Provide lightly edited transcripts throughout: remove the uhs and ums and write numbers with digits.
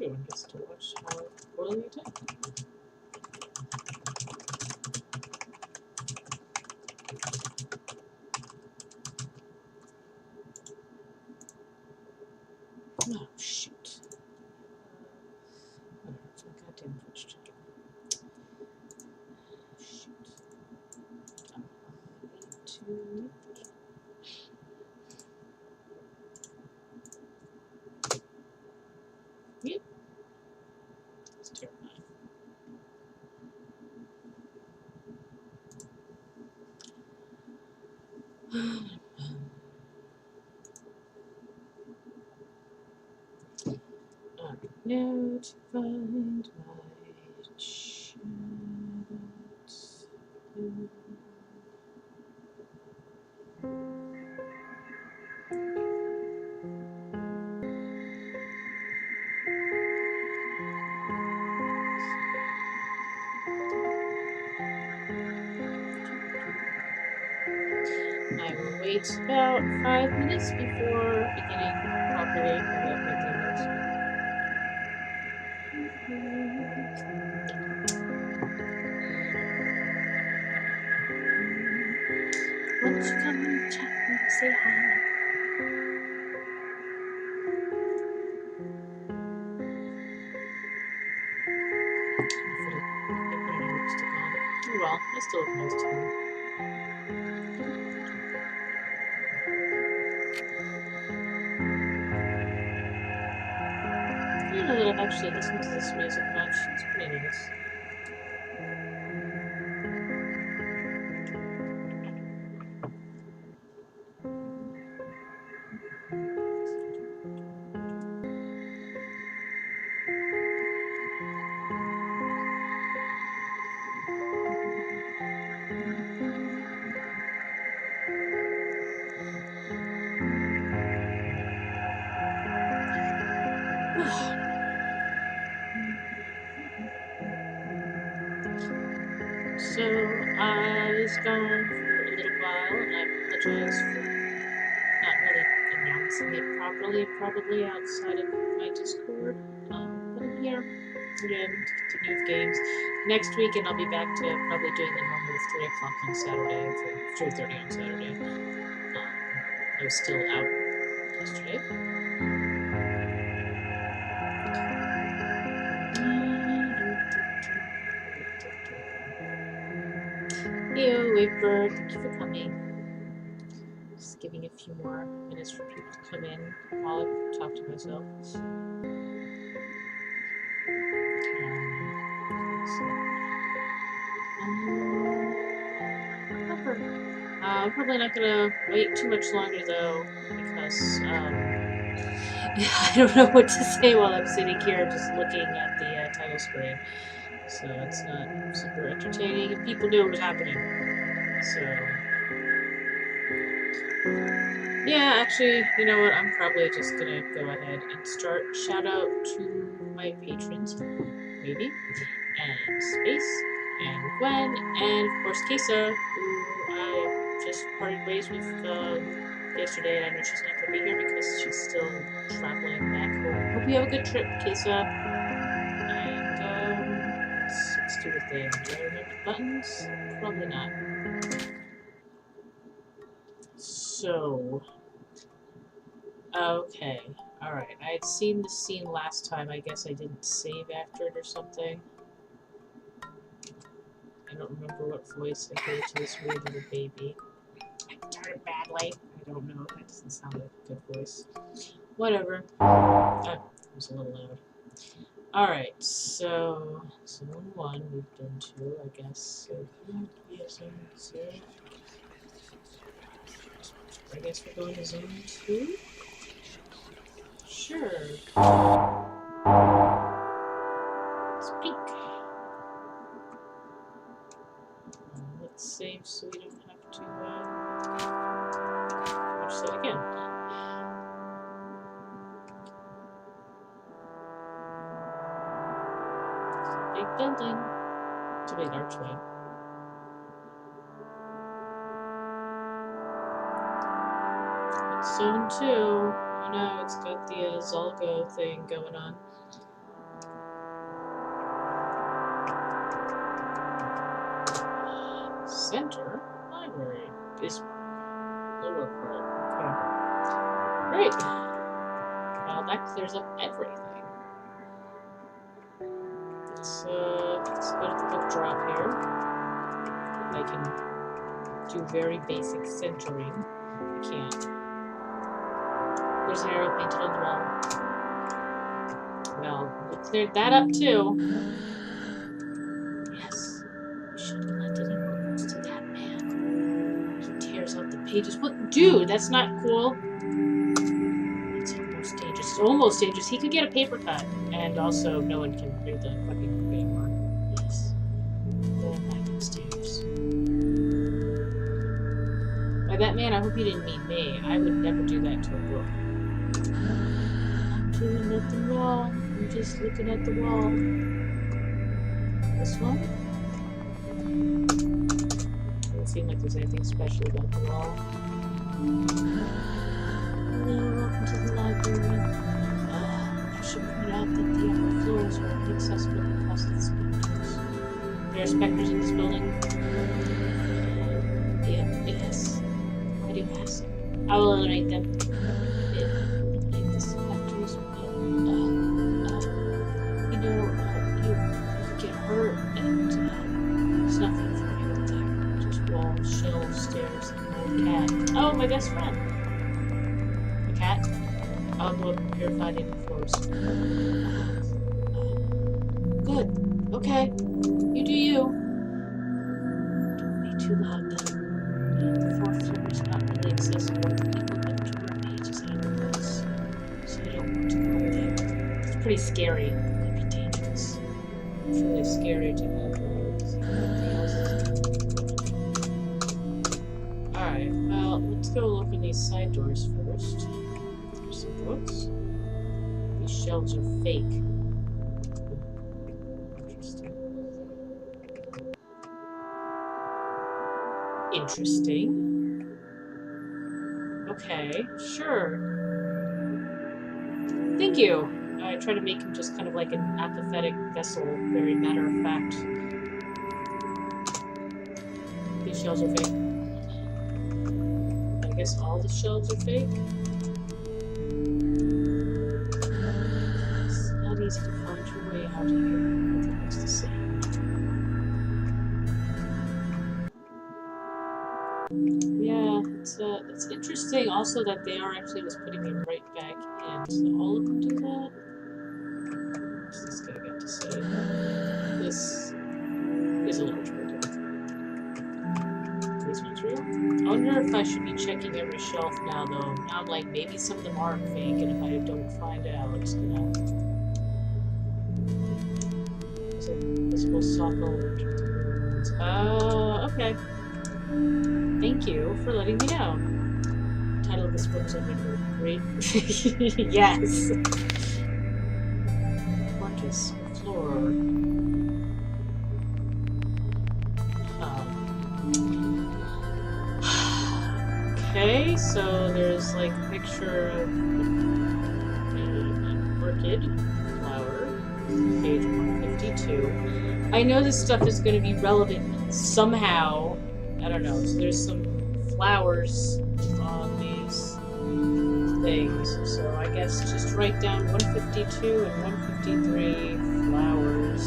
everyone gets to watch how poorly I did. Oh, shoot. Oh, it's my goddamn Twitch channel. Shoot. I need to... Yep. It's terrifying. Now to find my chat. I will wait about 5 minutes before beginning properly about my demos. Why don't you come and chat and say hi? Oh well, I still have most of them. I don't know that I've actually listened to this music much. It's pretty nice. So I was gone for a little while, and I apologize for not really announcing it properly, probably outside of my Discord. But I'm here again to continue with games. Next week, and I'll be back to probably doing the normal 3 o'clock on Saturday, 3:30 on Saturday. I was still out yesterday. Heyo, Wavebird, thank you for coming. Just giving a few more minutes for people to come in while I talk to myself. I'm probably not gonna wait too much longer though, because I don't know what to say while I'm sitting here just looking at the title screen. So it's not super entertaining if people knew what was happening. So yeah, actually, you know what? I'm probably just gonna go ahead and start. Shout out to my patrons, maybe, and Space, and Gwen, and of course Kesa, who I just parted ways with yesterday, and I know she's not gonna be here because she's still traveling back home. Hope you have a good trip, Kesa. And let's do the thing. Do I remember buttons? Probably not. So. Okay, alright. I had seen the scene last time. I guess I didn't save after it or something. I don't remember what voice I gave to this weird little baby. I done it badly. I don't know. That doesn't sound like a good voice. Whatever. That was a little loud. Alright, so Zone 1, we've done 2, I guess. So, yeah, Zone 0. I guess we're going to Zone 2? Sure. Speak. Let's save so we don't have to watch that again. It's a big building. It's a big archway. It's Zone 2. Oh no, it's got the Zolgo thing going on. Bismarck. Lower Pearl. Okay. Great. Well, that clears up everything. Let's go to the book drop here. I can do very basic centering. I can't. There's an arrow painted on the wall. Well, we cleared that up too. Yes. We shouldn't lend any more books to that man. He tears out the pages. What? Dude, that's not cool. It's almost dangerous. It's almost dangerous. He could get a paper cut. And also, no one can read the fucking book anymore. Yes. Going back upstairs. By that man, I hope you didn't mean me. I would never do that to a book. I'm doing nothing wrong. I'm just looking at the wall. This one? Doesn't seem like there's anything special about the wall. Hello, welcome to the library. I should point out that the upper floors are only accessible because of the specters. There are specters in this building? Yes. Why do you ask? I will eliminate them. Eliminate the specters. You get hurt, and there's nothing for you up there. Just walls, shelves, stairs, and an old cat. Oh, my best friend. A cat? I'll go up and purify the floors. Good. Okay. You do you. Don't be too loud then. The fourth floor is not really accessible for people that turn pages out of books. So you don't want to go there. It's pretty scary. It could be dangerous. It's really scary to have Alright, well, let's go look in these side doors first. There's some books. These shelves are fake. Interesting. Okay, sure. Thank you. I try to make him just kind of like an apathetic vessel, very matter of fact. These shelves are fake. I guess all the shelves are fake. It's not easy to find your way out here. Everything looks the same. Yeah, it's interesting also that they are actually just putting me right back in. So all of them do that? What's this guy got to say? This is a little tricky. This one's real? I wonder if I should be checking every shelf now, though. Now I'm like, maybe some of them aren't fake, and if I don't find out, you know. There's a visible sockle. Okay. Thank you for letting me know. The title of this book is Unwritten Great. Yes. Gorgeous floor. Okay, so there's like a picture of an orchid flower, page 152. I know this stuff is going to be relevant somehow. I don't know. So there's some flowers on these things. So I guess just write down 152 and 153 flowers.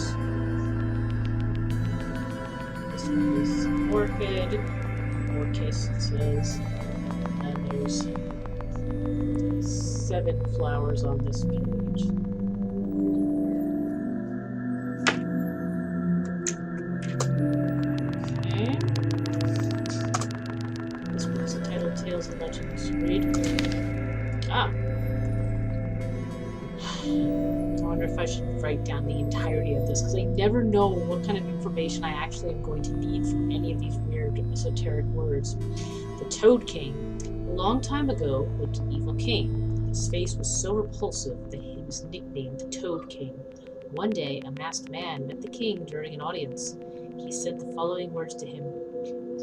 This one is orchid. Lowercase it says. And there's 7 flowers on this page. Tales and Legends. Read. Ah. I wonder if I should write down the entirety of this, because I never know what kind of information I actually am going to need from any of these weird esoteric words. The Toad King. A long time ago lived an evil king. His face was so repulsive that he was nicknamed the Toad King. One day, a masked man met the king during an audience. He said the following words to him.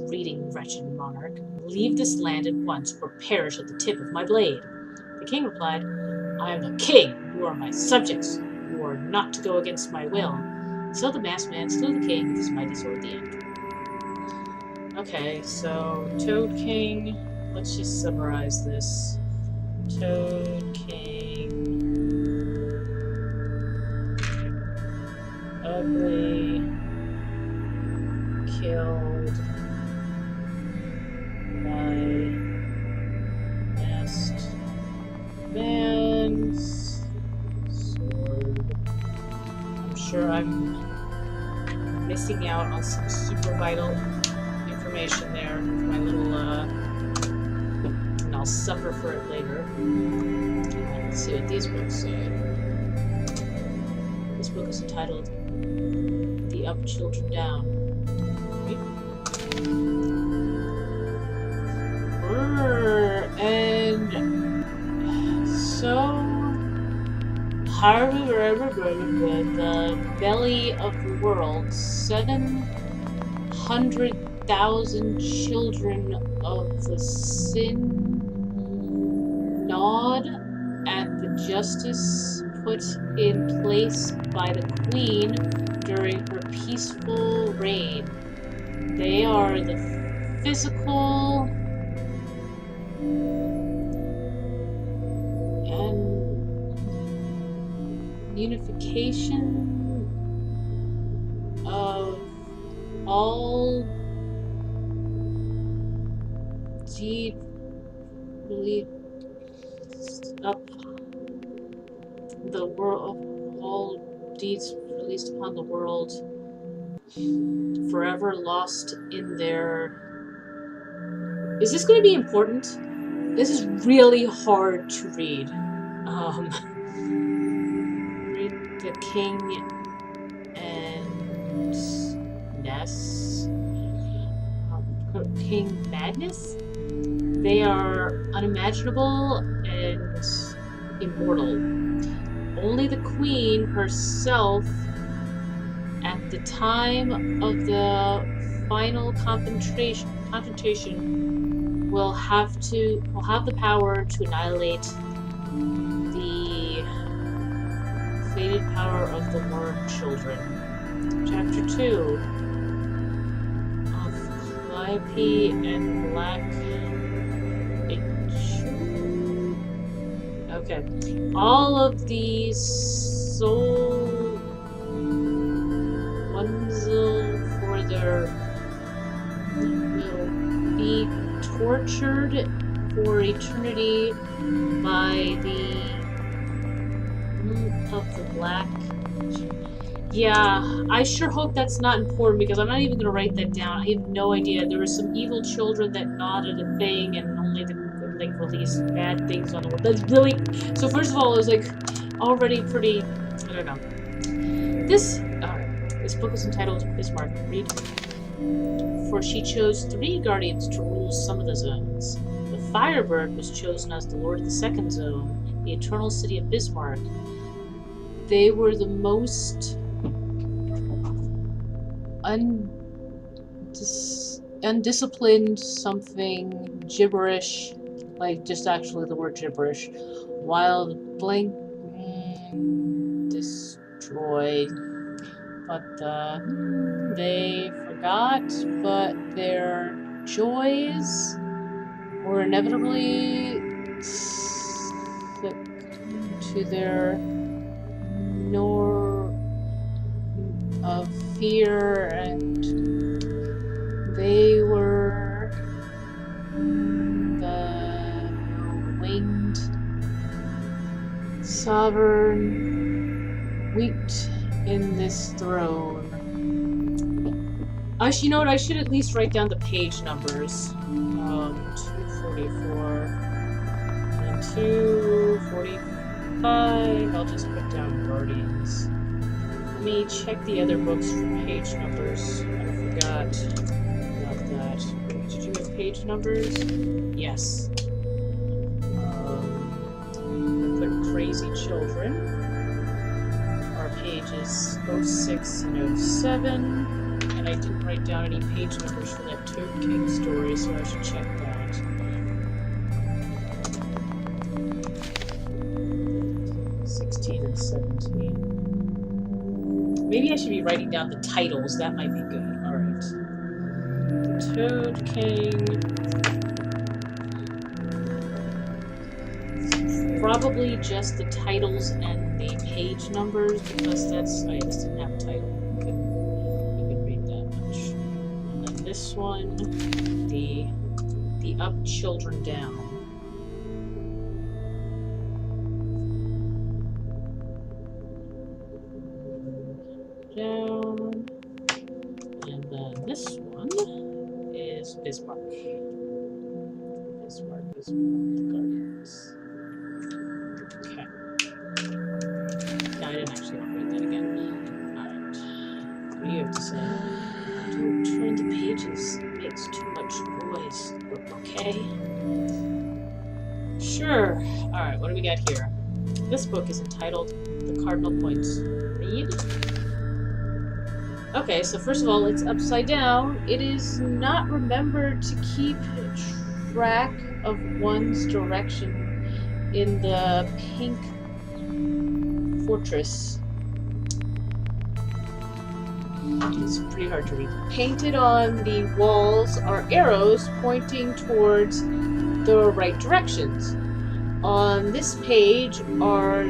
Greeting, wretched monarch. Leave this land at once, or perish at the tip of my blade. The king replied, I am the king. You are my subjects. You are not to go against my will. So the masked man slew the king with his mighty sword at the end. Okay, so Toad King. Let's just summarize this. Toad King. Ugly. Killed by Nest Man's sword. I'm sure I'm missing out on some super vital information there with my little, and I'll suffer for it later. Let's see what these books say. This book is entitled The Up Children Down. And so, the belly of the world, 700,000 children of the Synod and the justice put in place by the Queen during her peaceful reign. They are the physical and unification of all deed up the world, all deeds released upon the world, forever lost in their... Is this going to be important? This is really hard to read. Read the King and Ness. King Magnus? They are unimaginable and immortal. Only the Queen herself, at the time of the final confrontation, will have the power to annihilate the fated power of the Worm Children. Chapter 2 of Calliope and Black Ichu. Okay. All of these soul ones for their will be tortured for eternity by the root of the black. Yeah, I sure hope that's not important because I'm not even gonna write that down. I have no idea. There were some evil children that nodded a thing and only the good like released bad things on the world. That's really... So first of all, it was like already pretty... I don't know. This book is entitled Bismarck. Read. For she chose 3 guardians to rule some of the zones. The Firebird was chosen as the Lord of the Second Zone, the eternal city of Bismarck. They were the most undisciplined something gibberish, like just actually the word gibberish, while the blank destroyed. But they forgot, but their joys were inevitably to their nor of fear, and they were the winged sovereign wheat in this throne. You know what? I should at least write down the page numbers. 244 and 245. I'll just put down Guardians. Let me check the other books for page numbers. I forgot about that. Did you have page numbers? Yes. I put Crazy Children. Our pages 06 and 07. And I didn't write down any page numbers for that Toad King story, so I should check that. 16 and 17. Maybe I should be writing down the titles. That might be good. Alright. The Toad King. Probably just the titles and the page numbers, because that's, I just didn't have a title. You can read that much. And then this one, the Up Children Down. Down. And then this one is Bismarck. Bismarck Gardens. Okay. No, I didn't actually want to read that again. Alright. What do you have to say? Don't turn the pages. It makes too much noise. Okay? Sure. Alright, what do we got here? This book is entitled The Cardinal Points. Read. Okay, so first of all, it's upside down. It is not remembered to keep track of one's direction in the pink fortress. It's pretty hard to read. Painted on the walls are arrows pointing towards the right directions. On this page are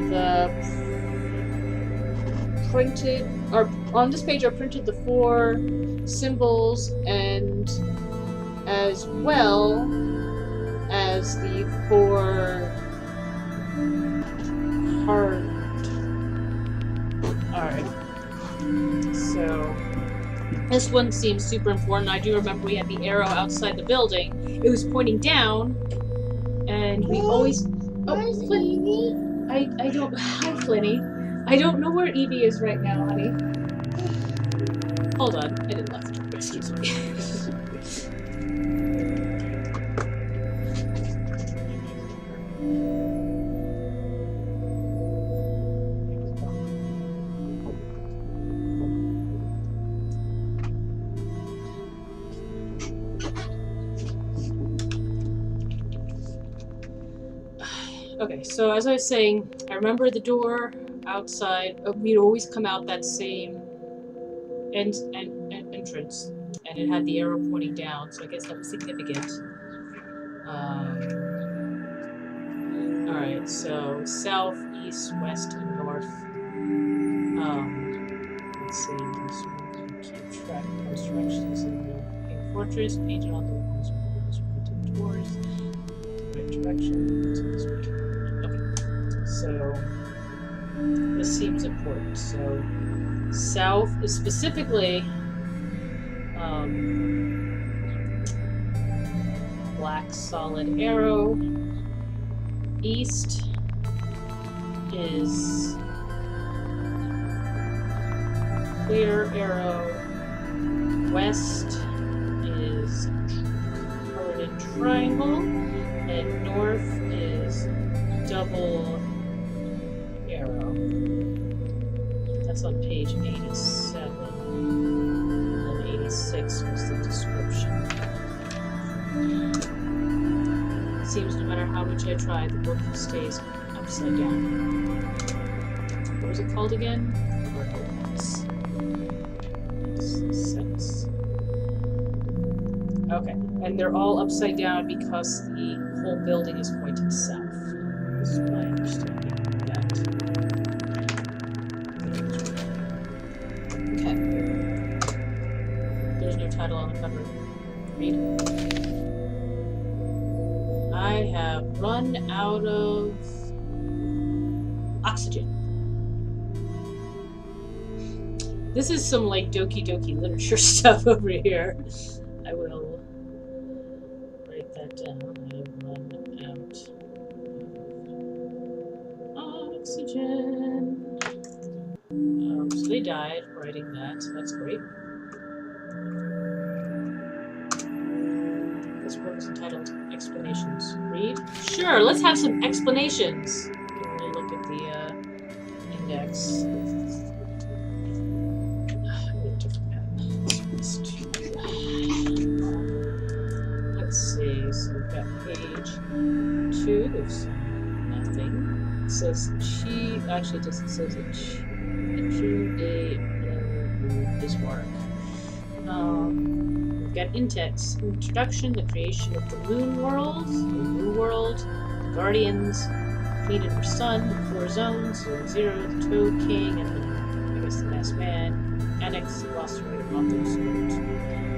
printed the 4 symbols, and as well as the 4 cards. Alright. So this one seems super important. I do remember we had the arrow outside the building. It was pointing down, and we always... Oh, Flinny! I don't... Hi, Flinny. I don't know where Evie is right now, honey. Hold on, I didn't left. Excuse me. Okay, so as I was saying, I remember the door outside. We'd always come out that same entrance, and it had the arrow pointing down, so I guess that was significant. Alright, so south, east, west, and north. Let's see, keep track of those directions in the pink fortress, painted on the walls, pointing towards the right direction. Okay, so this seems important. So south is specifically black solid arrow. East is clear arrow. West is colored triangle, and north is double arrow. That's on page 87. And 86 was the description. Seems no matter how much I try, the book stays upside down. What was it called again? Sense. Okay, and they're all upside down because the whole building is pointing south. This is my understanding of that. Okay. There's no title on the cover. Read. I have run out of oxygen. This is some like Doki Doki literature stuff over here. I will write that down. I have run out of oxygen. So they died writing that, so that's great. This book is entitled Explanations. Read? Sure, let's have some explanations. Can we look at the index? Let's see, so we've got page 2, there's nothing. It says actually it doesn't say Bismarck. got index, introduction, the creation of the moon world, the guardians, Queen and her son, the 4 zones, Zone 0, the Toad King, and I guess the Masked Man, annex, the glossary of authors.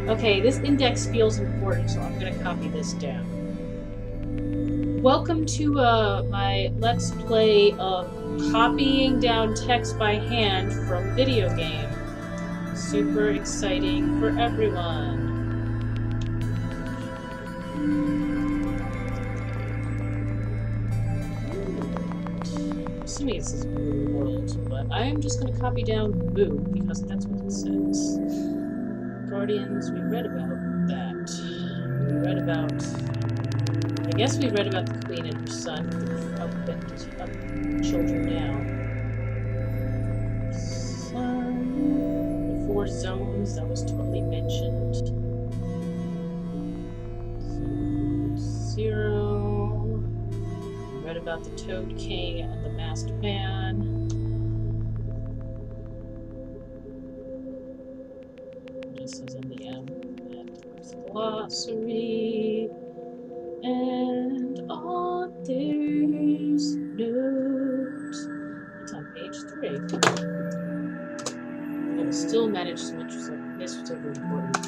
Okay, this index feels important, so I'm gonna copy this down. Welcome to my Let's Play of copying down text by hand from video game. Super exciting for everyone. I'm assuming it says Moon World, but I am just going to copy down Moon because that's what it says. Guardians, we read about that. We read about... I guess we read about the Queen and her son, up children now. The 4 zones, that was totally mentioned. Zone 0. We read about the Toad King and the Masked Man. Just says in the M. And there's glossary. And author's note. It's on page 3. I will still manage to mention this was super important. I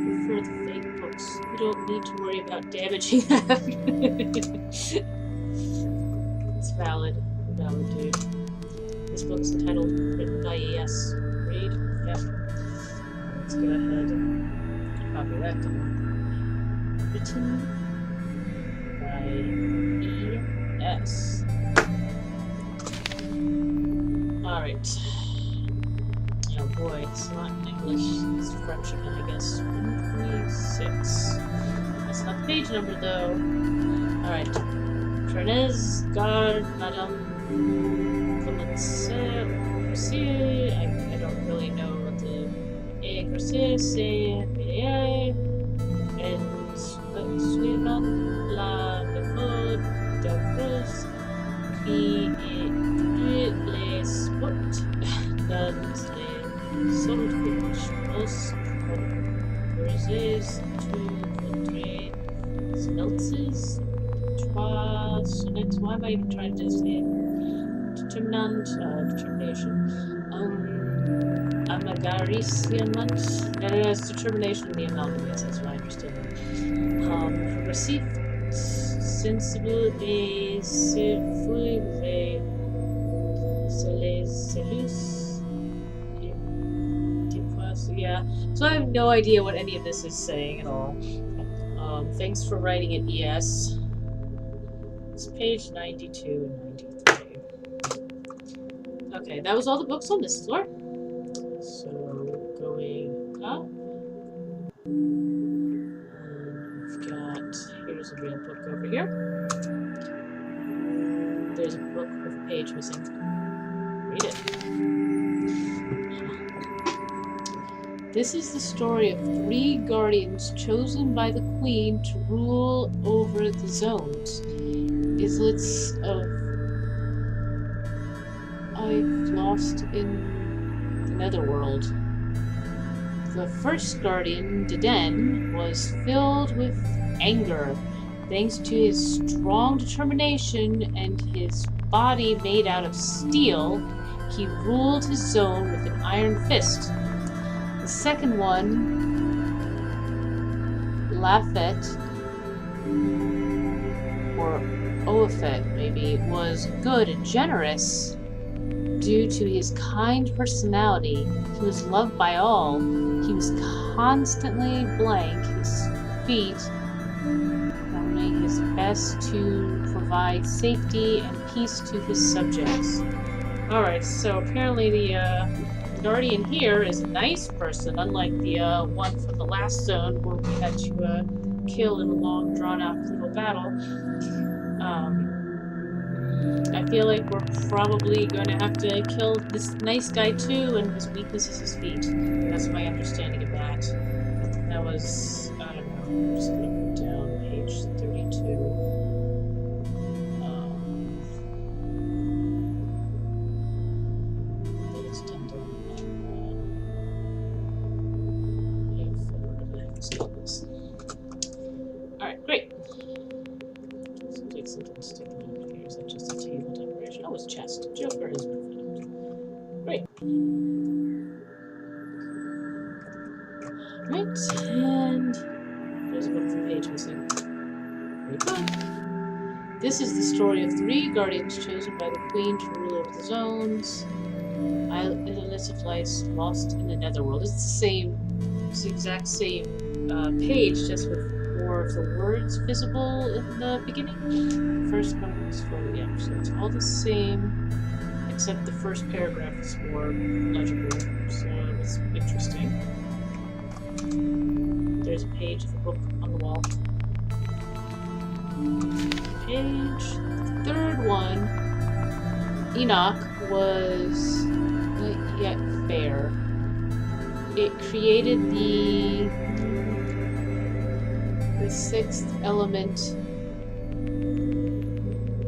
prefer the fake books. You don't need to worry about damaging them. It's valid. Valid, dude. This book's entitled Written by E.S. Read? Yep. Let's go ahead and copy that down. Written by E.S. Alright. Oh boy, it's not English, it's French again, I guess. 126. That's not the page number though. Alright. Ternez, Gard, Madame Commencer, I don't really know what the Grosset, c'est and suivant la méthode d'Ambrose qui étudie les spots dans les solfèges post-composés to contrer smeltzes 3 sonnets. Why am I even trying to say it? Determinant, determination. Amagariciament. There's determination in the amalgamates, that's what I understood. Progressive, sensible, et c'est les cellules. Yeah, so I have no idea what any of this is saying at all. Thanks for writing it, ES. It's page 92 and 93. Okay, that was all the books on this floor. So, going up. We've got, here's a real book over here. There's a book with a page missing. Read it. This is the story of 3 guardians chosen by the Queen to rule over the zones. Islets of I've lost in the Netherworld. The first guardian, Deden, was filled with anger. Thanks to his strong determination and his body made out of steel, he ruled his zone with an iron fist. The second one, Lafet, or Oafet maybe, was good and generous due to his kind personality. He was loved by all. He was constantly blank, his feet, doing his best to provide safety and peace to his subjects. Alright, so apparently the Guardian here is a nice person, unlike the one from the last zone where we had to kill in a long, drawn-out little battle. I feel like we're probably going to have to kill this nice guy too, and his weakness is his feet. That's my understanding of that. That was, I don't know, I'm just going to put down page 32. Excellent. Stick it over here. Is that just a table decoration? Oh, it's a chest. Joker has been found. Great. Right, and there's a book with a page missing. Very good. This is the story of 3 guardians chosen by the Queen to rule over the zones. Islandless of lice lost in the Netherworld. It's the exact same page, just with more of the words visible in the beginning. First one was for so it's all the same, except the first paragraph is more legible. So it's interesting. There's a page of a book on the wall. Page. Third one, Enoch was not yet fair. It created the 6th element.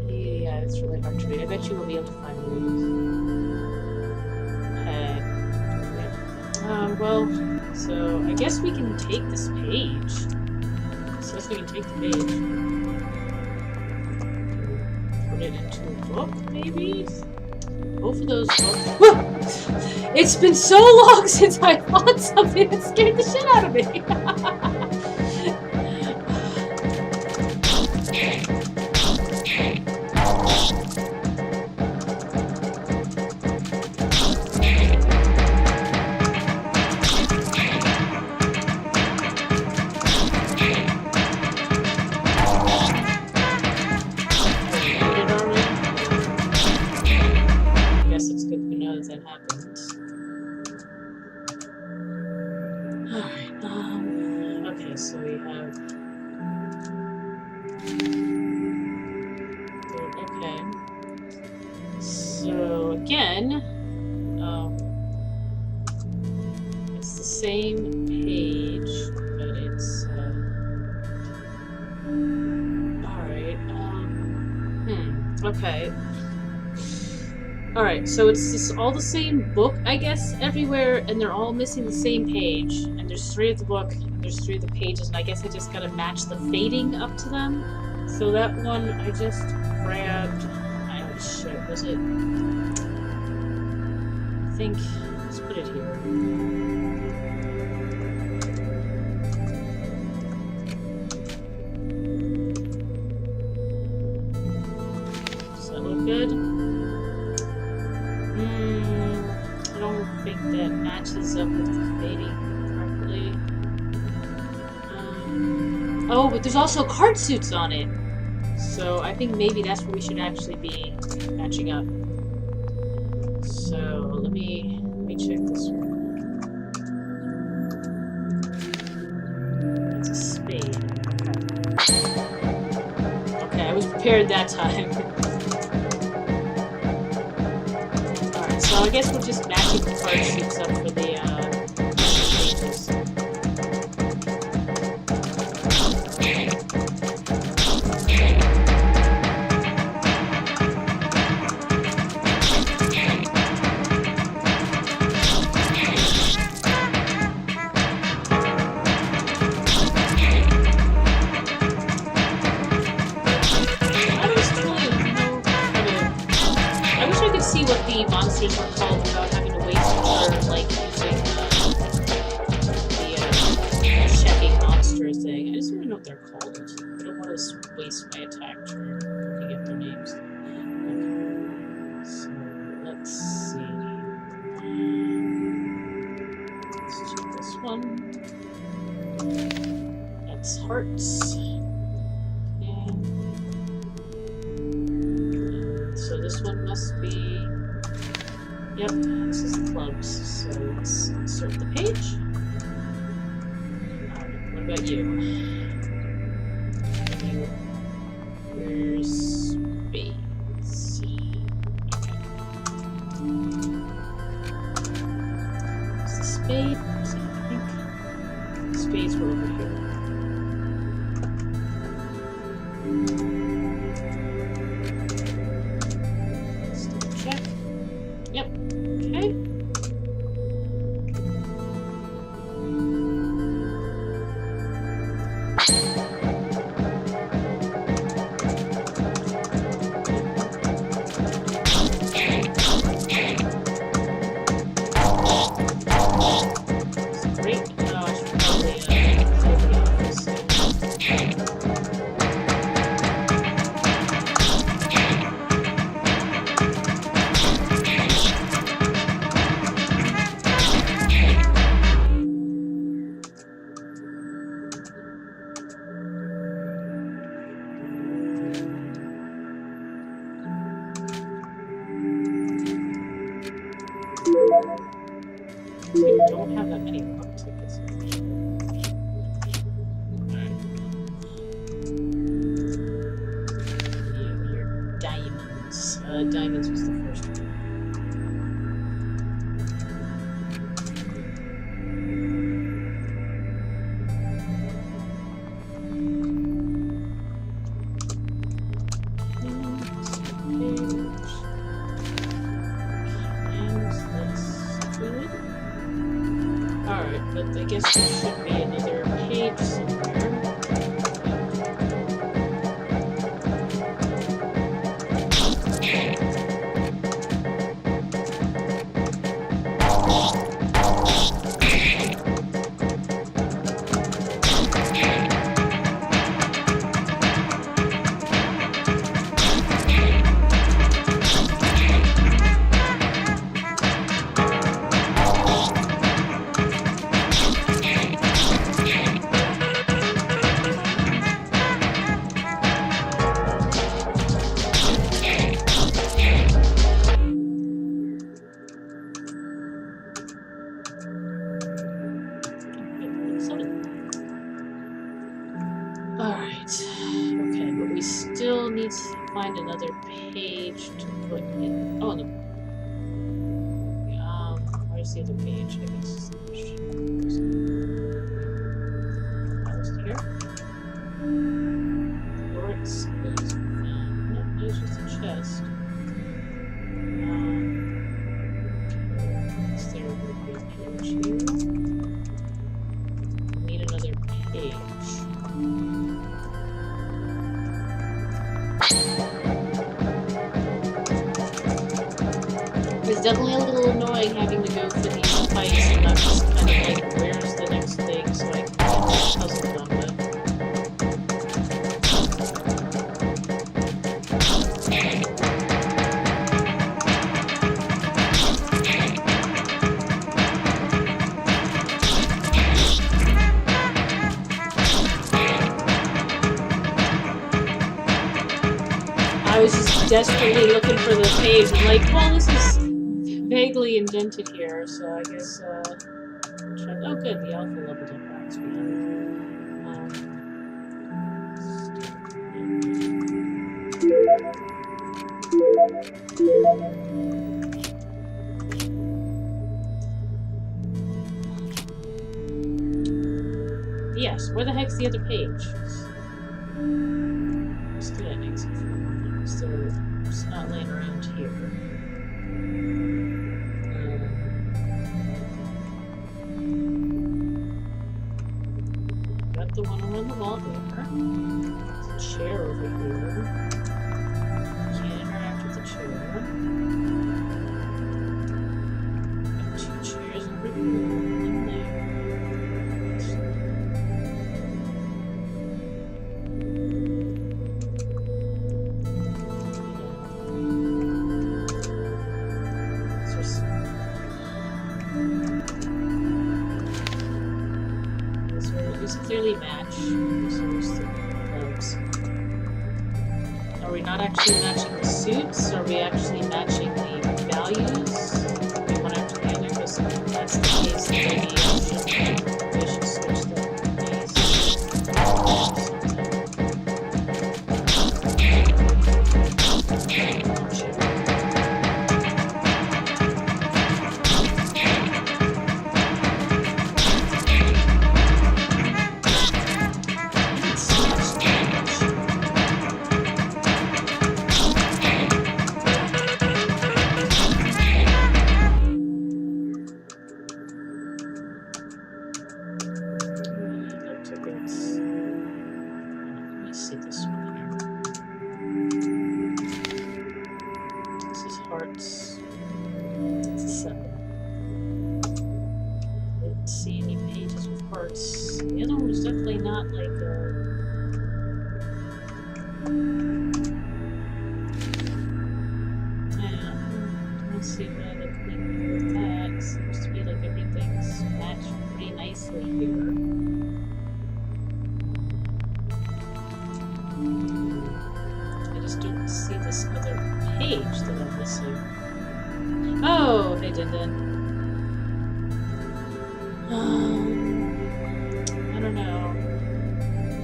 Yeah, it's really hard to read. I bet you will be able to find the well, so I guess we can take this page. So I guess we can take the page. Put it into a book, maybe? Both of those books. It's been so long since I fought something that scared the shit out of me. It's the same page, but it's alright, okay. Alright, so it's just all the same book, I guess, everywhere, and they're all missing the same page. And there's 3 of the book, and there's 3 of the pages, and I guess I just gotta match the fading up to them. So that one I just grabbed. Oh shit, was it? I think, let's put it here. Does that look good? I don't think that matches up with the fading properly. Oh, but there's also card suits on it. So I think maybe that's where we should actually be matching up. So let me check this one. It's a spade. Okay, I was prepared that time. Alright, so I guess we're just matching the card suits up for the pages. Monsters were called without having to waste for like using the checking monster thing. I just want to know what they're called. I don't want to waste my attack turn looking at their names. Okay. So let's see. Let's check this one. That's hearts. And so this one must be. Yep, this is the clubs, so let's insert the page. Alright, what about you? Where's spades? Okay. Is the spade? I think spades were over here. Let's double check. Yep. Okay. We don't have that many luck tickets. Alright. Yeah, your diamonds. Diamonds was the first one. But I guess there should be another page somewhere. Find another page to put in. Oh no. Where's the other page? I guess is the question. That was here. Lawrence is found. Nope, there's just a chest. Is there a page here? Need another page. It's definitely a little annoying having to go for these fights and not just kind of like, where's the next thing, so I can puzzle done with. I was just desperately looking for the page. I'm like, well, this is vaguely indented here, so I guess, try. Oh, good, the alpha leveled up packs we have. Yes, where the heck's the other page? Still that makes it fun. So it's not laying around here. Got the one around the wall there. There's a chair over here. Can't interact with the chair. Got two chairs over here. In there. Clearly match. Are we not actually matching the suits? Are we actually matching the values? We one after the other, because that's the case. Maybe we should switch I don't know.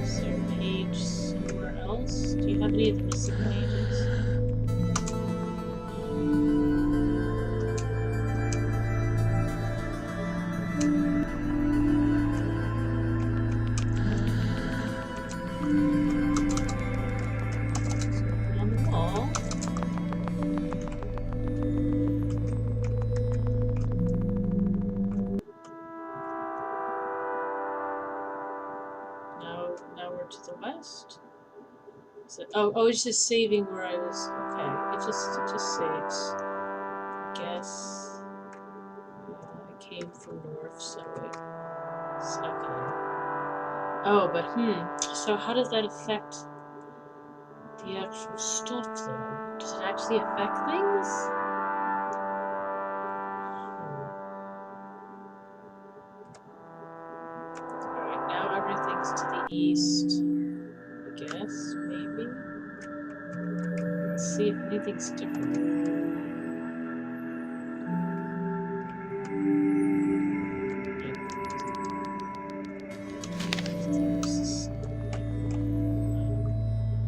Is there a page somewhere else? Do you have any of the missing pages? On the wall. Now we're to the west. Oh, it's just saving where I was. Okay, it just saves. I guess I came from north, so it's okay. Oh, but so how does that affect the actual stuff, though? Does it actually affect things? Alright, now everything's to the east. I guess, maybe? Let's see if anything's different.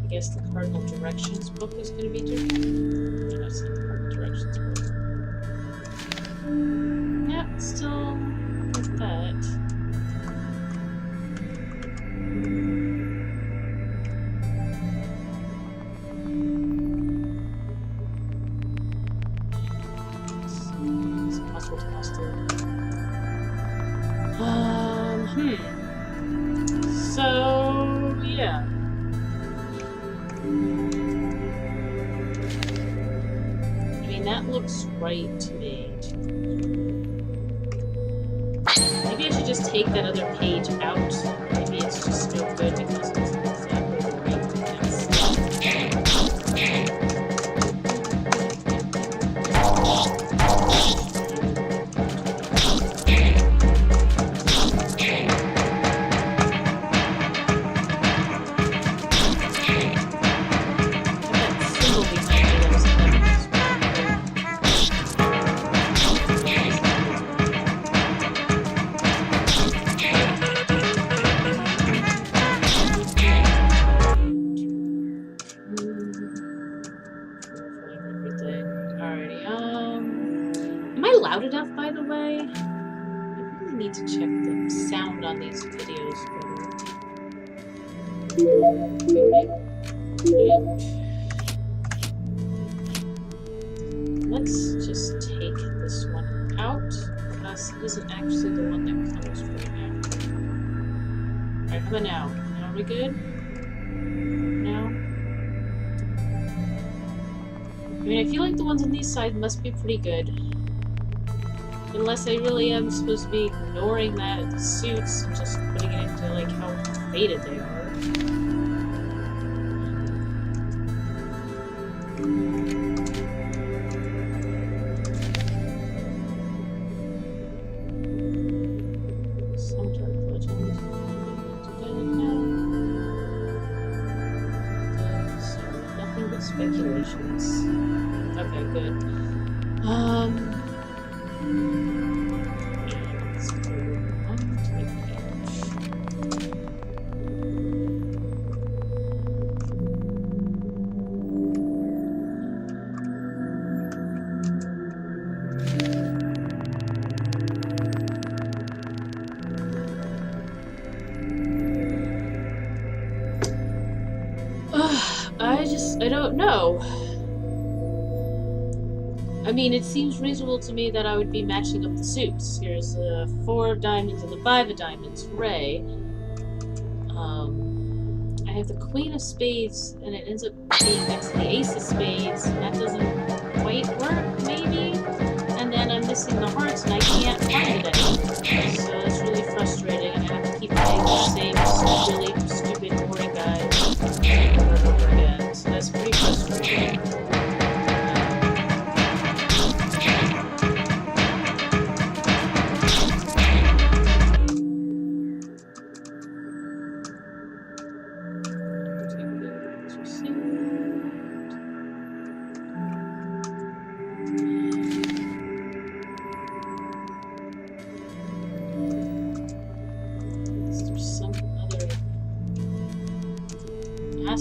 I guess the Cardinal Directions book is going to be different. No, it's not the Cardinal Directions book. Yeah, still with that. It's impossible to pass through. So, yeah. I mean, that looks right to me. Maybe I should just take that other page out. Maybe it's just no good because it's exactly the right text. Loud enough, by the way? I really need to check the sound on these videos better. Let's just take this one out, because it isn't actually the one that comes from there. Alright, how about now? Now are we good? No? I mean, I feel like the ones on these sides must be pretty good. Unless I really am supposed to be ignoring the suits and just putting it into, like, how faded they are. Some dark legends. Nothing but speculations. Okay, good. I don't know. I mean, it seems reasonable to me that I would be matching up the suits. Here's 4 of diamonds and the 5 of diamonds, Ray. I have the Queen of Spades, and it ends up being next to the Ace of Spades, and that doesn't quite work, maybe? And then I'm missing the hearts, and I can't find it anymore. So that's really frustrating, and I have to keep playing the same really stupid, boring guy over and over again. So that's pretty frustrating.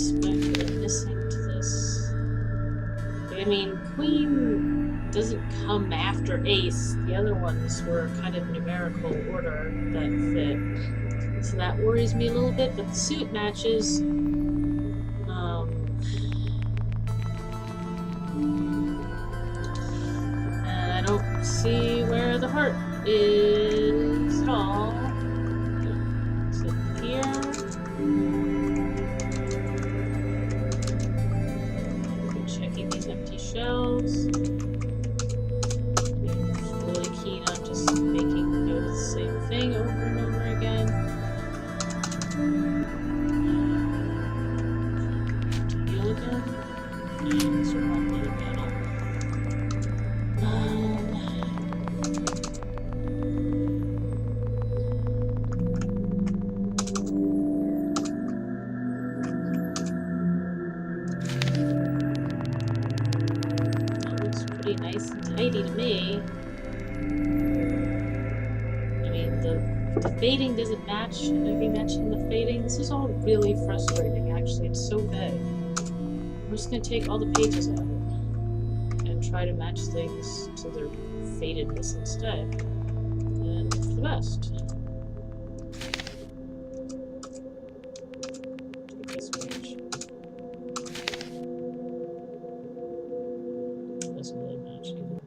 aspect that I'm missing to this. I mean, Queen doesn't come after Ace. The other ones were kind of numerical order that fit. So that worries me a little bit, but the suit matches. And I don't see where the heart is at all. Is it here? I'm checking these empty shells. I'm really keen on just making note of the same thing over and over again. To heal again. And so one little panel. Nice and tidy to me. I mean, the fading doesn't match. Should I be matching the fading? This is all really frustrating, actually. It's so vague. I'm just going to take all the pages out and try to match things to their fadedness instead. And hope for the best. Take this page. Doesn't really match either.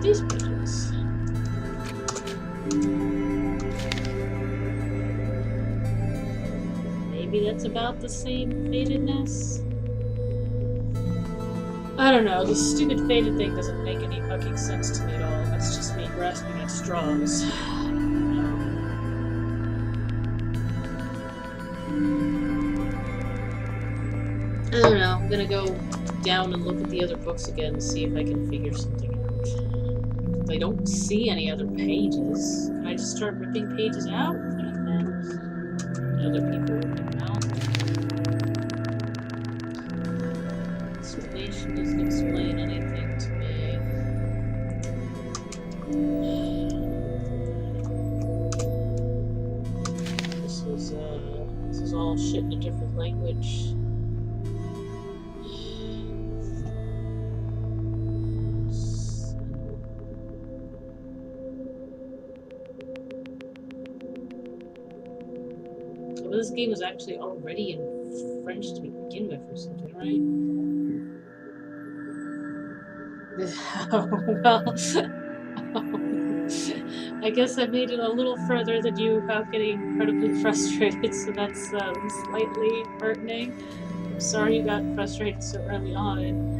These pages. Maybe that's about the same fadedness. I don't know, this stupid faded thing doesn't make any fucking sense to me at all. That's just me grasping at straws. I don't know, I'm gonna go down and look at the other books again and see if I can figure something out. I don't see any other pages. Can I just start ripping pages out? And then other people rip them out. Explanation doesn't explain anything to me. This is all shit in a different language. This game was actually already in French to begin with or something, right? Well, I guess I made it a little further than you without getting incredibly frustrated, so that's slightly heartening. I'm sorry you got frustrated so early on.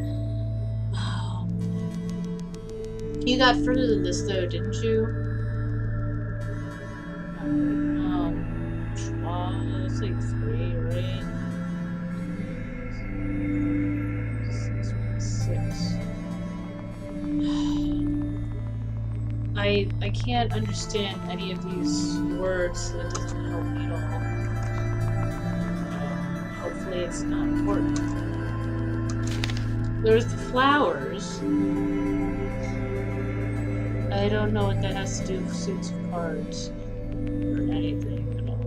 You got further than this though, didn't you? It's like 3, right? 6. I can't understand any of these words, so that doesn't help me at all. Hopefully it's not important. There's the flowers. I don't know what that has to do with suits of cards or anything at all.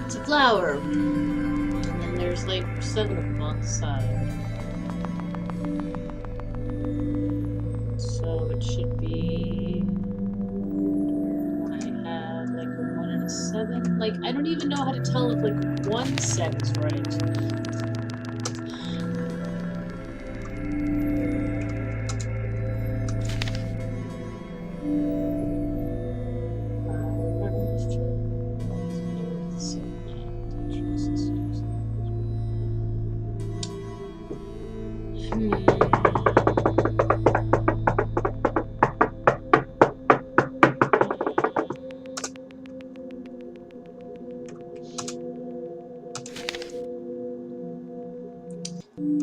It's a flower. And then there's like 7 of them on the side. So it should be... I have like a 1 and a 7. Like, I don't even know how to tell if like 1 set is right.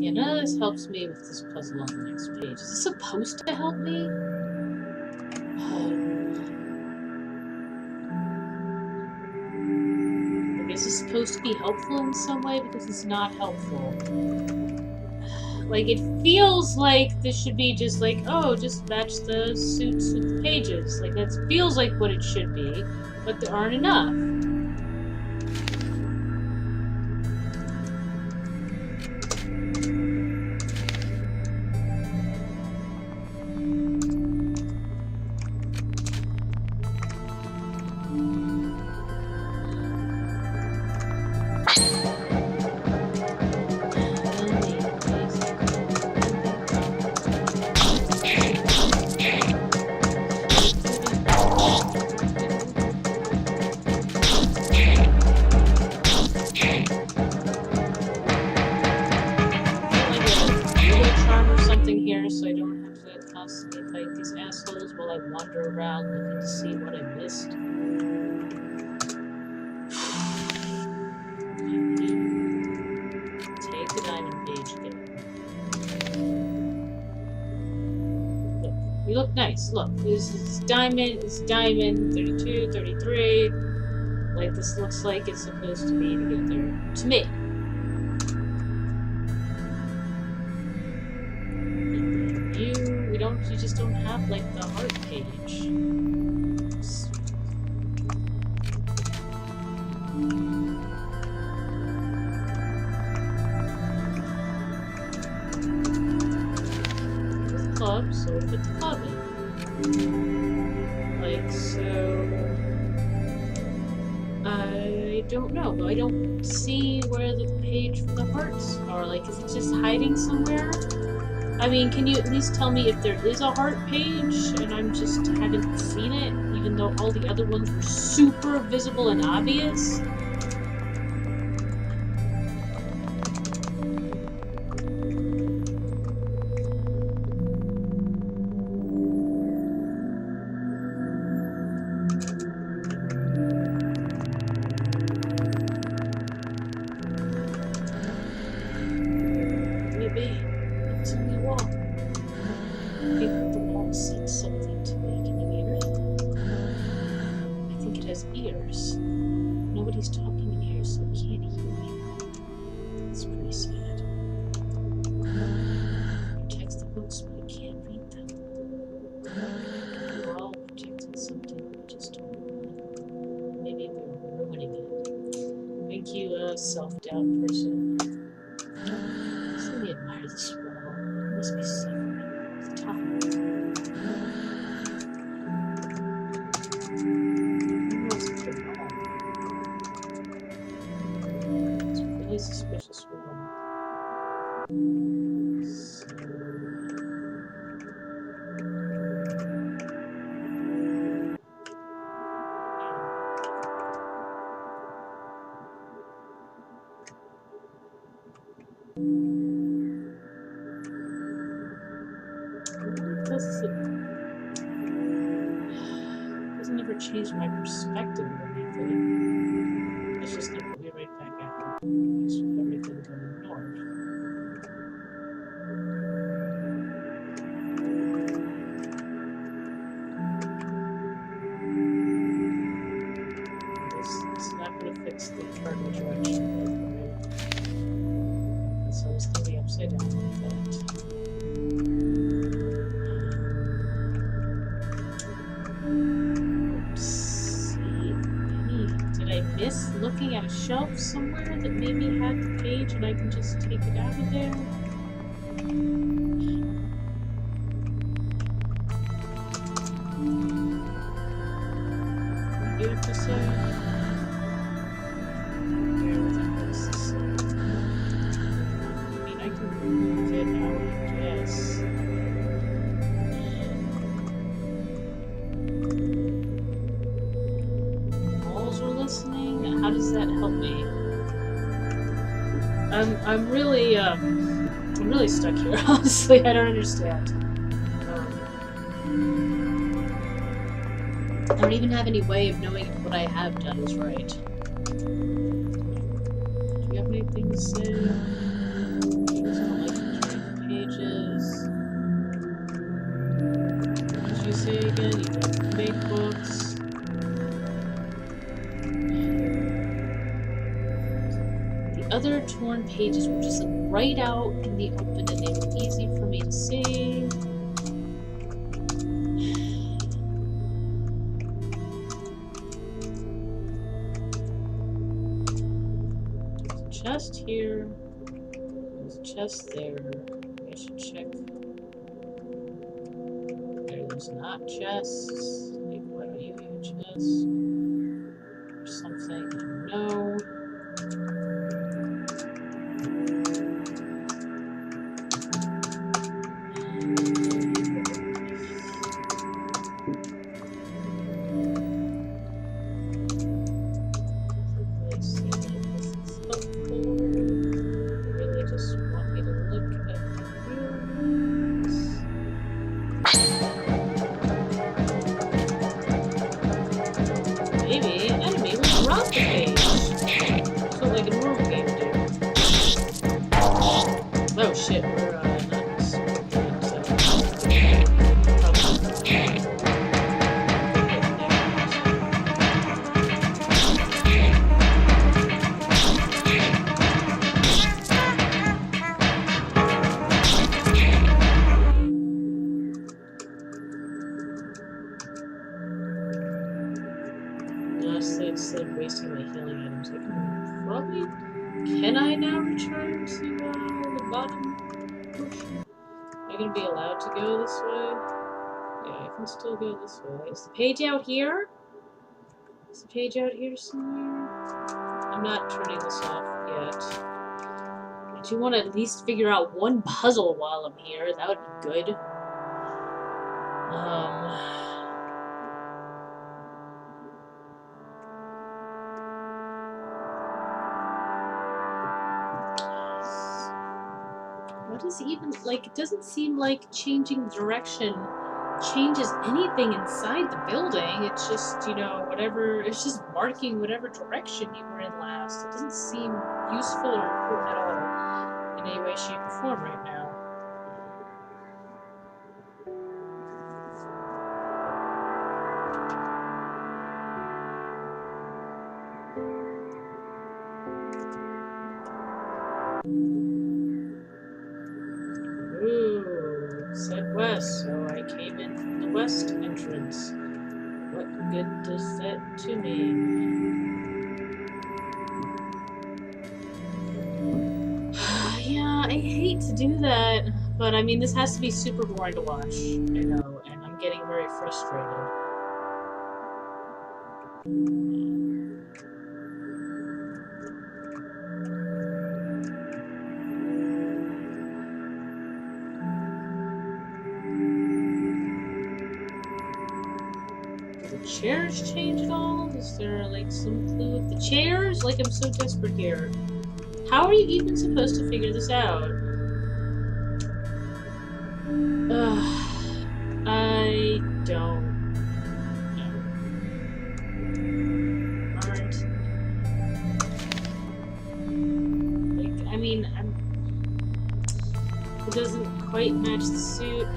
Yeah, none of this helps me with this puzzle on the next page. Is this supposed to help me? Like, is this supposed to be helpful in some way? Because it's not helpful. Like, it feels like this should be just like, oh, just match the suits with the pages. Like, that feels like what it should be, but there aren't enough. Wander around looking to see what I missed. Take the diamond page again. Look, you look nice. Look, this is diamond, 32, 33. Like, this looks like it's supposed to be together. To me. You just don't have, like, the heart page. With club, so we put the club in. Like, so... I don't know, but I don't see where the page for the hearts are. Like, is it just hiding somewhere? I mean, can you at least tell me if there is a heart page and I'm just haven't seen it, even though all the other ones were super visible and obvious? Self-doubt person. So we admire this wall. It must be suffering. It's tough. It's a really suspicious wall. Doesn't ever change my perspective or anything. It's just gonna put me right back after everything going north. cardinal direction. So it's going to be upside down like that. Did I miss looking at a shelf somewhere that maybe had the page and I can just take it out of there? What do you have to say? Bear with us. I mean, I can move it out, I guess. How does that help me? I'm really stuck here. Honestly, I don't understand. I don't even have any way of knowing if what I have done is right. Do you have anything to say? She doesn't like returning pages. What did you say again? You got fake books. Other torn pages were just right out in the open and they were easy for me to see. There's a chest here. There's a chest there. I should check. There's not chests. Maybe why don't you have a chest? Or something. No. Oh shit, we're not honestly, instead of wasting my healing items, I can probably... Can I now return to the bottom portion? Am I gonna be allowed to go this way? Yeah, I can still go this way. Is the page out here? Is the page out here somewhere? I'm not turning this off yet. I do want to at least figure out one puzzle while I'm here. That would be good. What is even, like, it doesn't seem like changing direction changes anything inside the building. It's just, you know, whatever, it's just marking whatever direction you were in last. It doesn't seem useful or important at all in any way, shape, or form right now. Said west, so I came in from the west entrance. What good does that to me? Yeah, I hate to do that, but I mean, this has to be super boring to watch, you know, and I'm getting very frustrated. Chairs change at all? Is there like some clue with the chairs? Like, I'm so desperate here. How are you even supposed to figure this out? I don't know. Aren't. Like, I mean, it doesn't quite match the suit.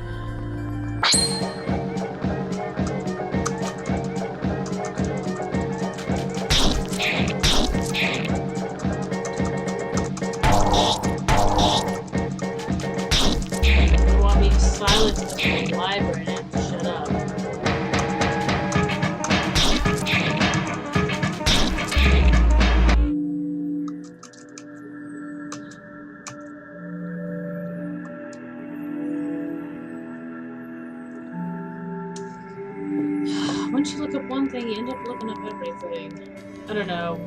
one thing, you end up looking up everything. I don't know.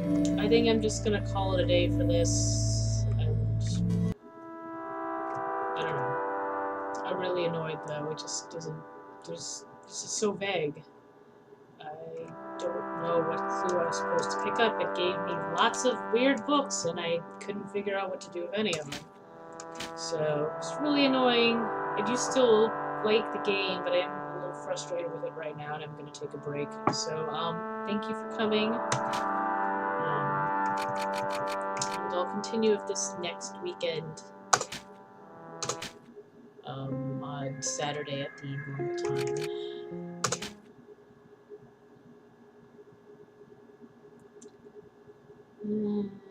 I think I'm just gonna call it a day for this, and I don't know. I'm really annoyed though. It just doesn't. This is so vague. I don't know what clue I was supposed to pick up. It gave me lots of weird books, and I couldn't figure out what to do with any of them. So it's really annoying. I do still like the game, but I'm a little frustrated with it right now, and I'm going to take a break. So thank you for coming. And I'll continue with this next weekend. On Saturday at the normal time.